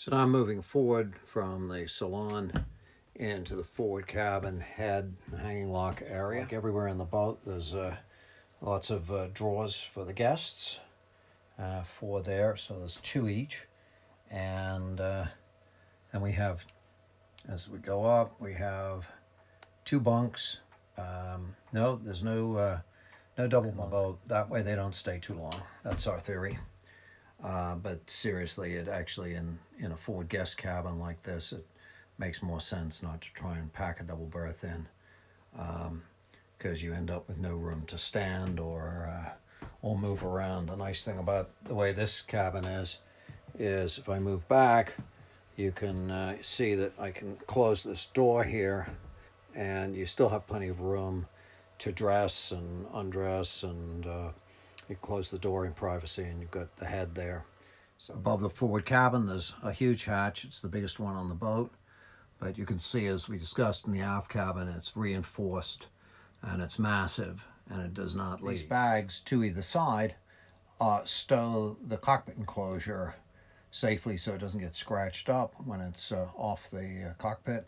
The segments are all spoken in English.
So now I'm moving forward from the salon into the forward cabin head hanging lock area. Like everywhere in the boat, there's lots of drawers for the guests, four there, so there's two each. And then we have, as we go up, we have two bunks. No, there's no double bunk boat. That way they don't stay too long. That's our theory. But seriously, it actually in a forward guest cabin like this, it makes more sense not to try and pack a double berth in, because you end up with no room to stand or move around. The nice thing about the way this cabin is if I move back, you can see that I can close this door here, and you still have plenty of room to dress and undress, and you close the door in privacy, and you've got the head there. So above the forward cabin, there's a huge hatch. It's the biggest one on the boat. But you can see, as we discussed in the aft cabin, it's reinforced, and it's massive, and it does not leak. These bags to either side stow the cockpit enclosure safely so it doesn't get scratched up when it's off the cockpit.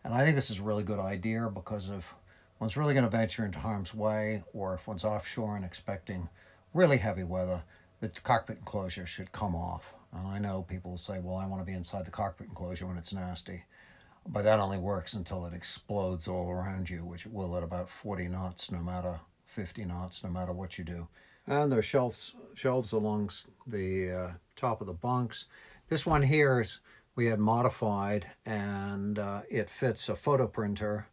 And I think this is a really good idea, because if one's really going to venture into harm's way, or if one's offshore and expecting really heavy weather, the cockpit enclosure should come off. And I know people will say, well, I want to be inside the cockpit enclosure when it's nasty. But that only works until it explodes all around you, which it will at about 40 knots, no matter 50 knots, no matter what you do. And there are shelves along the top of the bunks. This one here is we had modified, and it fits a photo printer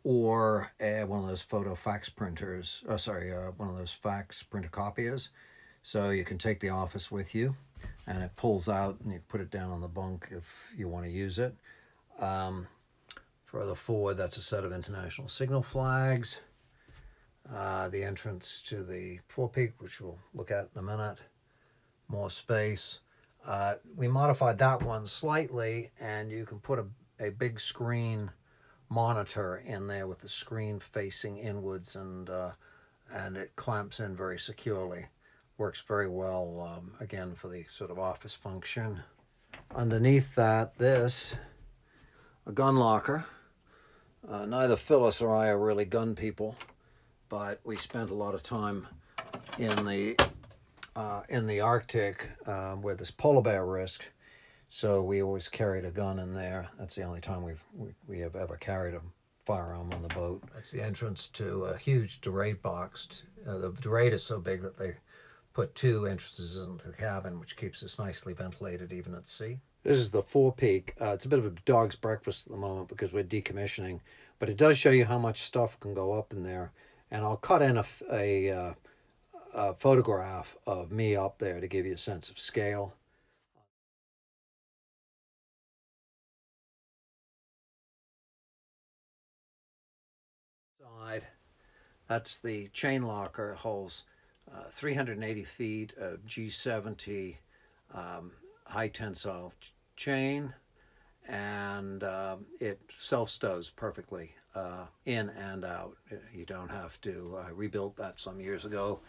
or one of those photo fax printers. One of those fax printer copiers. So you can take the office with you, and it pulls out, and you put it down on the bunk if you want to use it. Further forward, that's a set of international signal flags. The entrance to the forepeak, which we'll look at in a minute. More space. We modified that one slightly, and you can put a big screen monitor in there with the screen facing inwards, and it clamps in very securely. Works very well, again, for the sort of office function. Underneath that, a gun locker. Neither Phyllis or I are really gun people, but we spent a lot of time in the Arctic where there's polar bear risk, so we always carried a gun in there. That's the only time we have ever carried a firearm on the boat. That's the entrance to a huge derate box. The derate is so big that they put two entrances into the cabin, which keeps us nicely ventilated even at sea. This is the forepeak. It's a bit of a dog's breakfast at the moment because we're decommissioning, but it does show you how much stuff can go up in there. And I'll cut in a photograph of me up there to give you a sense of scale. Side, that's the chain locker. It holds 380 feet of G70 high tensile chain, and it self-stows perfectly in and out. You don't have to, I rebuilt that some years ago,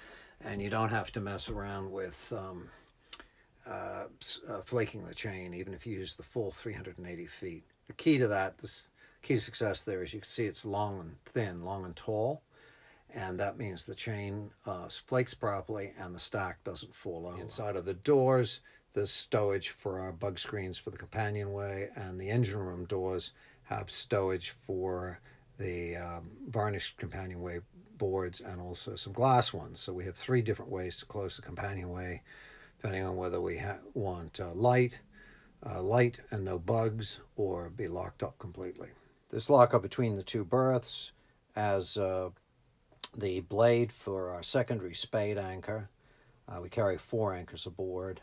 and you don't have to mess around with flaking the chain, even if you use the full 380 feet. The key to that, the key to success there is you can see it's long and thin, long and tall, and that means the chain flakes properly and the stack doesn't fall over. Inside of the doors, there's stowage for our bug screens for the companionway, and the engine room doors have stowage for the varnished companionway boards and also some glass ones. So we have three different ways to close the companionway, depending on whether we want light and no bugs, or be locked up completely. This lockup between the two berths as the blade for our secondary spade anchor. We carry 4 anchors aboard,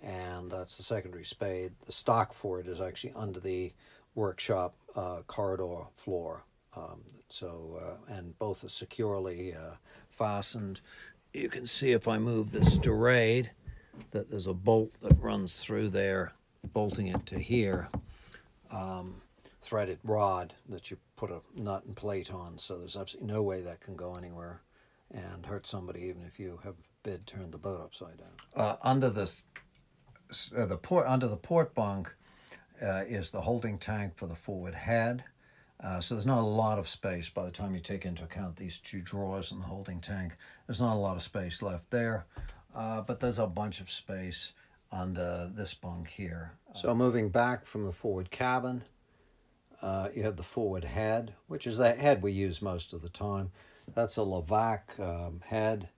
and that's the secondary spade. The stock for it is actually under the workshop corridor floor. And both are securely fastened. You can see if I move this dorade that there's a bolt that runs through there, bolting it to here. Threaded rod that you put a nut and plate on, so there's absolutely no way that can go anywhere and hurt somebody, even if you have turned the boat upside down. Under the port bunk, is the holding tank for the forward head. So there's not a lot of space by the time you take into account these two drawers in the holding tank. There's not a lot of space left there, but there's a bunch of space under this bunk here. So moving back from the forward cabin, you have the forward head, which is that head we use most of the time. That's a Levac head,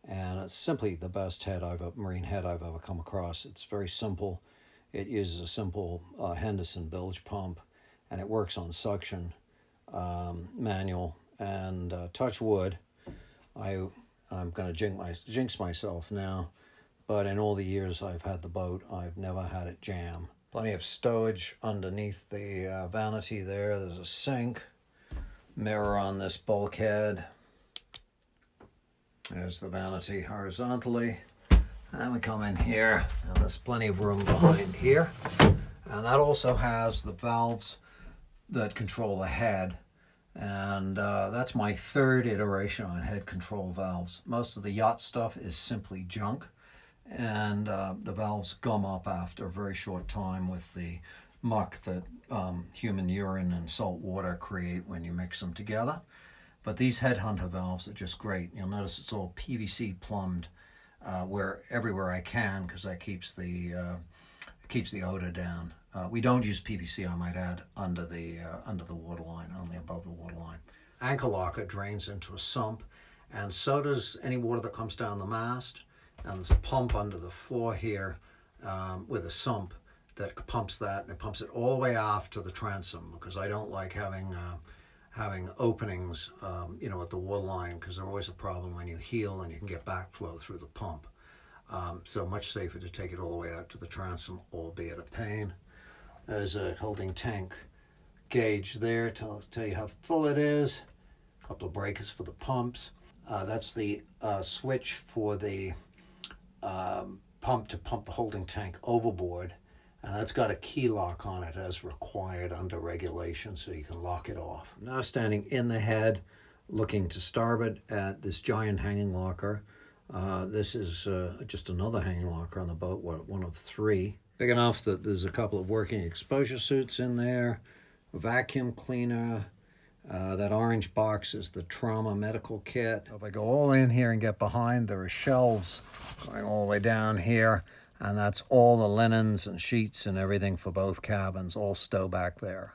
and it's simply the best marine head I've ever come across. It's very simple. It uses a simple Henderson bilge pump, and it works on suction, manual, and touch wood. I'm going to jinx myself now, but in all the years I've had the boat, I've never had it jam. Plenty of stowage underneath the vanity there. There's a sink, mirror on this bulkhead. There's the vanity horizontally. And we come in here, and there's plenty of room behind here. And that also has the valves that control the head. And that's my third iteration on head control valves. Most of the yacht stuff is simply junk. And the valves gum up after a very short time with the muck that human urine and salt water create when you mix them together. But these headhunter valves are just great. You'll notice it's all PVC plumbed everywhere I can, because that keeps the odor down. We don't use PVC, I might add, under the waterline, only above the waterline. Anchor locker drains into a sump, and so does any water that comes down the mast. And there's a pump under the floor here with a sump that pumps that, and it pumps it all the way aft to the transom, because I don't like having openings, at the waterline, because they're always a problem when you heel and you can get backflow through the pump. So much safer to take it all the way out to the transom, albeit a pain. There's a holding tank gauge there to tell you how full it is. A couple of breakers for the pumps. That's the switch for the pump to pump the holding tank overboard, and that's got a key lock on it as required under regulation, so you can lock it off. I'm now standing in the head, looking to starboard at this giant hanging locker. This is just another hanging locker on the boat, one of three. Big enough that there's a couple of working exposure suits in there, a vacuum cleaner. That orange box is the trauma medical kit. If I go all in here and get behind, there are shelves going all the way down here, and that's all the linens and sheets and everything for both cabins, all stowed back there.